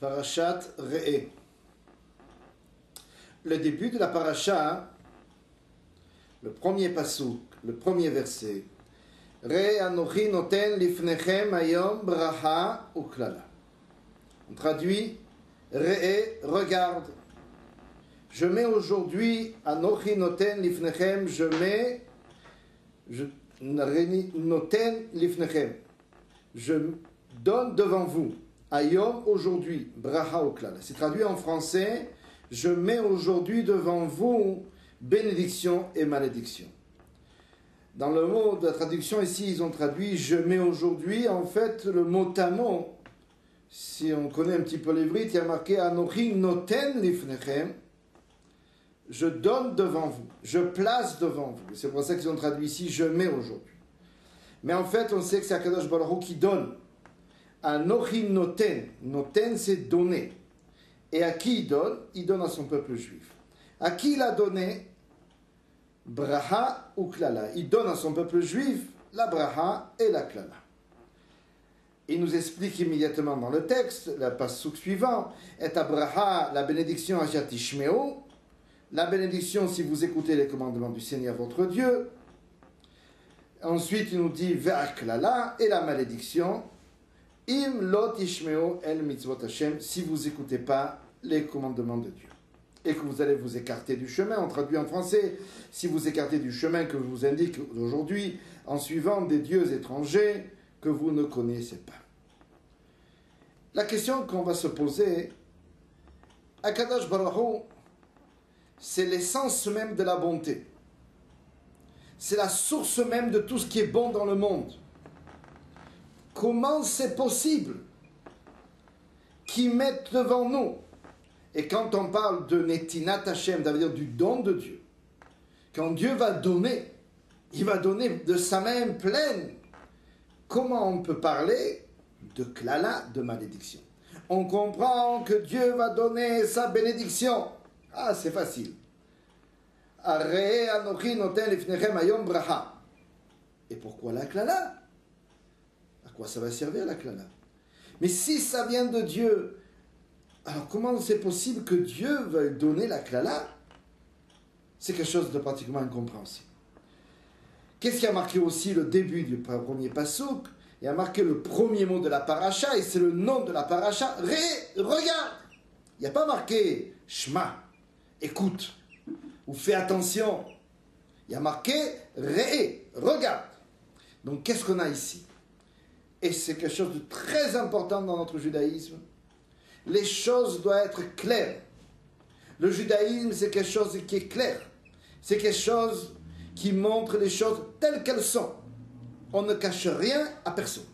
Parashat Re'eh. Le début de la paracha, le premier pasuk, le premier verset. Re anochi noten lifnechem hayom bracha uklala. On traduit Re'eh, regarde. Je mets aujourd'hui anochi noten lifnechem, noten lifnechem. Je donne devant vous. Hayom, aujourd'hui, bracha uklala. C'est traduit en français, je mets aujourd'hui devant vous bénédiction et malédiction. Dans le mot de la traduction ici, ils ont traduit je mets aujourd'hui, en fait, le mot à mot, si on connaît un petit peu l'hébreu, il y a marqué Anochi noten lifnechem, je donne devant vous, je place devant vous. C'est pour ça qu'ils ont traduit ici je mets aujourd'hui. Mais en fait, on sait que c'est Akadosh Baruch Hu qui donne. Anochi noten, noten c'est donner. Et à qui il donne? Il donne à son peuple juif. À qui il a donné? Bracha ou klala. Il donne à son peuple juif la bracha et la klala. Il nous explique immédiatement dans le texte, le pasuk suivant, et à bracha, la bénédiction asher tishmeu, la bénédiction si vous écoutez les commandements du Seigneur votre Dieu. Ensuite, il nous dit ve'a klala, et la malédiction, im lo tishmeu el mitzvot Hashem, si vous n'écoutez pas les commandements de Dieu. Et que vous allez vous écarter du chemin, on traduit en français, si vous écartez du chemin que je vous indique aujourd'hui, en suivant des dieux étrangers que vous ne connaissez pas. La question qu'on va se poser, Akadosh Baruch Hu, c'est l'essence même de la bonté. C'est la source même de tout ce qui est bon dans le monde. Comment c'est possible qu'ils mettent devant nous? Et quand on parle de Netinat Hashem, ça veut dire du don de Dieu, quand Dieu va donner, il va donner de sa main pleine. Comment on peut parler de klala, de malédiction? On comprend que Dieu va donner sa bénédiction. Ah, c'est facile. Et pourquoi la klala? À quoi ça va servir la klala? Mais si ça vient de Dieu, alors comment c'est possible que Dieu veuille donner la klala? C'est quelque chose de pratiquement incompréhensible. Qu'est-ce qui a marqué aussi le début du premier pasuk? Il a marqué le premier mot de la paracha, et c'est le nom de la paracha. Regarde. Il n'y a pas marqué shma, écoute, ou fais attention. Il y a marqué regarde. Donc qu'est-ce qu'on a ici? Et c'est quelque chose de très important dans notre judaïsme. Les choses doivent être claires. Le judaïsme, c'est quelque chose qui est clair. C'est quelque chose qui montre les choses telles qu'elles sont. On ne cache rien à personne.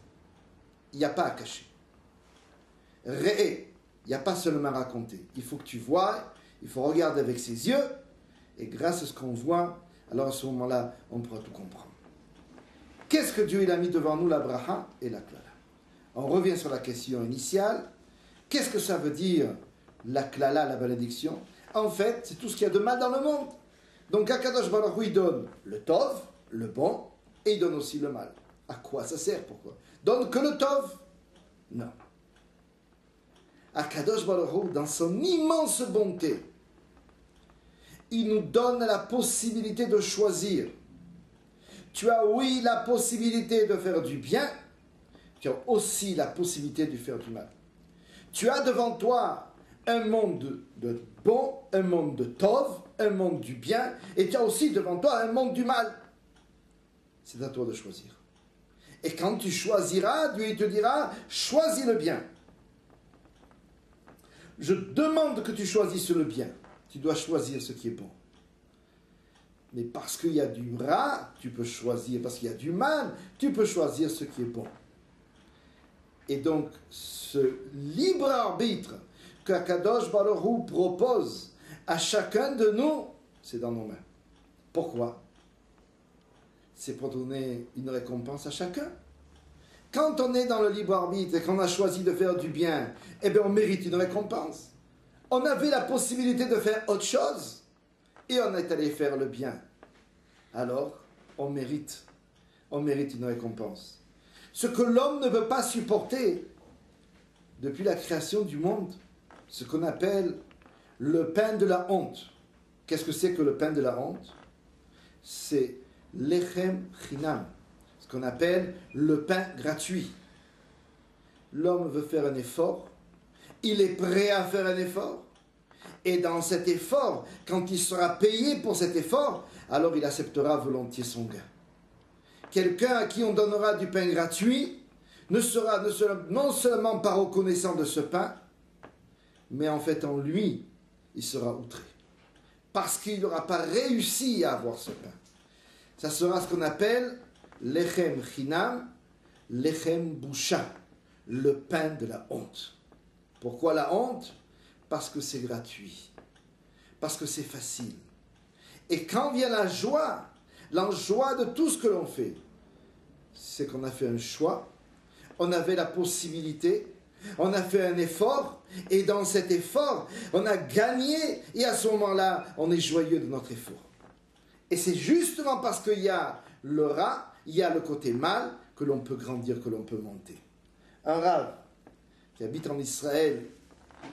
Il n'y a pas à cacher. Il n'y a pas seulement à raconter. Il faut que tu vois, il faut regarder avec ses yeux, et grâce à ce qu'on voit, alors à ce moment-là, on pourra tout comprendre. Qu'est-ce que Dieu il a mis devant nous, la bracha et la klala? On revient sur la question initiale. Qu'est-ce que ça veut dire, la klala, la bénédiction? En fait, c'est tout ce qu'il y a de mal dans le monde. Donc, Akadosh Baruch Hu, il donne le tov, le bon, et il donne aussi le mal. À quoi ça sert? Pourquoi? Donne que le tov? Non. Akadosh Baruch Hu, dans son immense bonté, il nous donne la possibilité de choisir. Tu as, oui, la possibilité de faire du bien, tu as aussi la possibilité de faire du mal. Tu as devant toi un monde de bon, un monde de tov, un monde du bien, et tu as aussi devant toi un monde du mal. C'est à toi de choisir. Et quand tu choisiras, Dieu te dira, choisis le bien. Je demande que tu choisisses le bien. Tu dois choisir ce qui est bon. Mais parce qu'il y a du ra, tu peux choisir. Parce qu'il y a du mal, tu peux choisir ce qui est bon. Et donc, ce libre arbitre que Akadosh Baruch Hu propose à chacun de nous, c'est dans nos mains. Pourquoi? C'est pour donner une récompense à chacun. Quand on est dans le libre arbitre et qu'on a choisi de faire du bien, eh bien on mérite une récompense. On avait la possibilité de faire autre chose et on est allé faire le bien. Alors, on mérite une récompense. Ce que l'homme ne veut pas supporter, depuis la création du monde, ce qu'on appelle le pain de la honte. Qu'est-ce que c'est que le pain de la honte? C'est lechem chinam, ce qu'on appelle le pain gratuit. L'homme veut faire un effort, il est prêt à faire un effort, et dans cet effort, quand il sera payé pour cet effort, alors il acceptera volontiers son gain. Quelqu'un à qui on donnera du pain gratuit ne sera non seulement pas reconnaissant de ce pain, mais en fait en lui, il sera outré. Parce qu'il n'aura pas réussi à avoir ce pain. Ça sera ce qu'on appelle lechem chinam, lechem busha, le pain de la honte. Pourquoi la honte? Parce que c'est gratuit, parce que c'est facile. Et quand vient la joie de tout ce que l'on fait, c'est qu'on a fait un choix, on avait la possibilité, on a fait un effort, et dans cet effort, on a gagné, et à ce moment-là, on est joyeux de notre effort. Et c'est justement parce qu'il y a le rat, il y a le côté mal, que l'on peut grandir, que l'on peut monter. Un rav qui habite en Israël,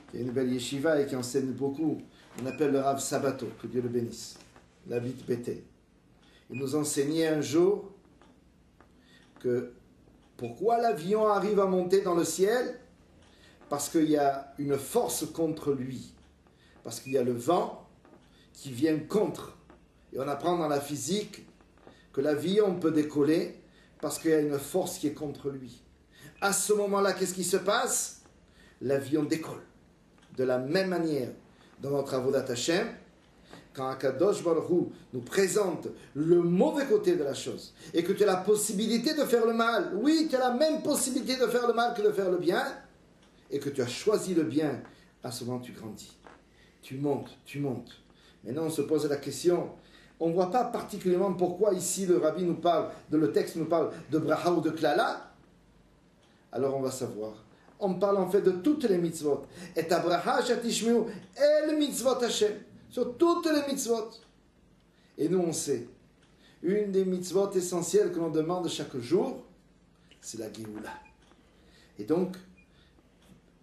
qui a une belle yeshiva et qui enseigne beaucoup, on appelle le Rav Sabato, que Dieu le bénisse, il habite Bethel. Il nous enseignait un jour que pourquoi l'avion arrive à monter dans le ciel? Parce qu'il y a une force contre lui, parce qu'il y a le vent qui vient contre. Et on apprend dans la physique que l'avion peut décoller parce qu'il y a une force qui est contre lui. À ce moment-là, qu'est-ce qui se passe? L'avion décolle. De la même manière, dans notre Avodat Hashem, quand Akadosh Baruch Hu nous présente le mauvais côté de la chose, et que tu as la possibilité de faire le mal, oui, tu as la même possibilité de faire le mal que de faire le bien, et que tu as choisi le bien, à ce moment tu grandis. Tu montes, tu montes. Maintenant on se pose la question, on ne voit pas particulièrement pourquoi ici le rabbi nous parle, le texte nous parle de bracha ou de klala. Alors on va savoir. On parle en fait de toutes les mitzvot. Et abraha shatishmeu el mitzvot Hashem. Sur toutes les mitzvot. Et nous on sait, une des mitzvot essentielles que l'on demande chaque jour, c'est la Géoula. Et donc,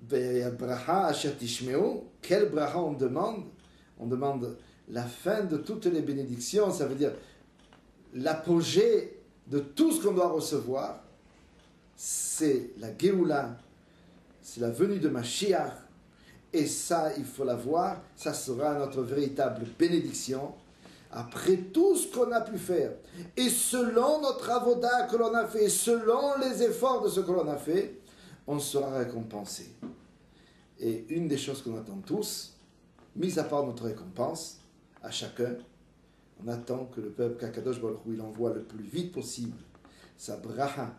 braha shatishmeu, quel braha on demande? On demande la fin de toutes les bénédictions, ça veut dire l'apogée de tout ce qu'on doit recevoir, c'est la Géoula, c'est la venue de Mashiach, et ça, il faut la voir, ça sera notre véritable bénédiction, après tout ce qu'on a pu faire, et selon notre avoda que l'on a fait, selon les efforts de ce que l'on a fait, on sera récompensé. Et une des choses qu'on attend tous, mis à part notre récompense, à chacun, on attend que le peuple qu'Akadosh Baruch Hu il envoie le plus vite possible sa bracha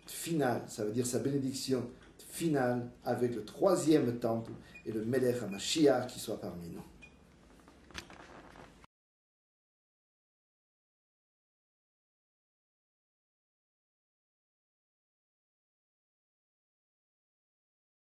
finale, ça veut dire sa bénédiction finale avec le 3e temple et le Melech HaMashiach qui soit parmi nous.